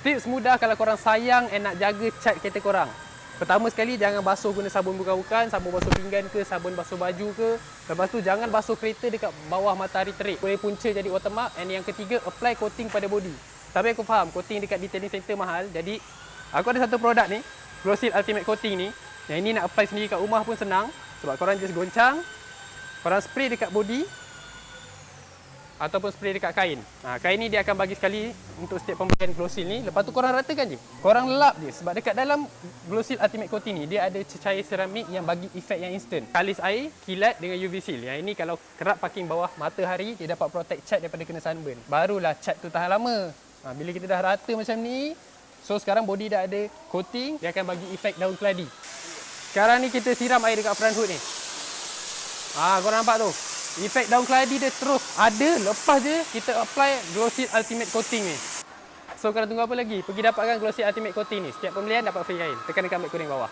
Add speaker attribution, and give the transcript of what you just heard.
Speaker 1: Tips mudah kalau korang sayang and nak jaga cat kereta korang. Pertama sekali, jangan basuh guna sabun bukan-bukan, sabun basuh pinggan ke, sabun basuh baju ke. Lepas tu, jangan basuh kereta dekat bawah matahari terik. Boleh punca jadi watermark. And yang ketiga, apply coating pada body. Tapi aku faham, coating dekat detailing center mahal. Jadi, aku ada satu produk ni, Glowseal Ultimate Coating ni. Yang ini nak apply sendiri kat rumah pun senang. Sebab korang just goncang, korang spray dekat body, ataupun spray dekat kain. Kain ni dia akan bagi sekali untuk setiap pemberian Glowseal ni. Lepas tu korang ratakan je. Korang lap je. Sebab dekat dalam Glowseal Ultimate Coating ni, dia ada cecair seramik yang bagi efek yang instant. Kalis air, kilat dengan UV seal. Yang ini kalau kerap parking bawah matahari, dia dapat protect cat daripada kena sunburn. Barulah cat tu tahan lama. Bila kita dah rata macam ni, so sekarang body dah ada coating, dia akan bagi efek daun keladi. Sekarang ni kita siram air dekat front hood ni. Korang nampak tu? Efek daun keladi dia terus ada, lepas je kita apply Glowseal Ultimate Coating ni. So korang tunggu apa lagi? Pergi dapatkan Glowseal Ultimate Coating ni. Setiap pembelian dapat free kain. Tekan dekat beg kuning bawah.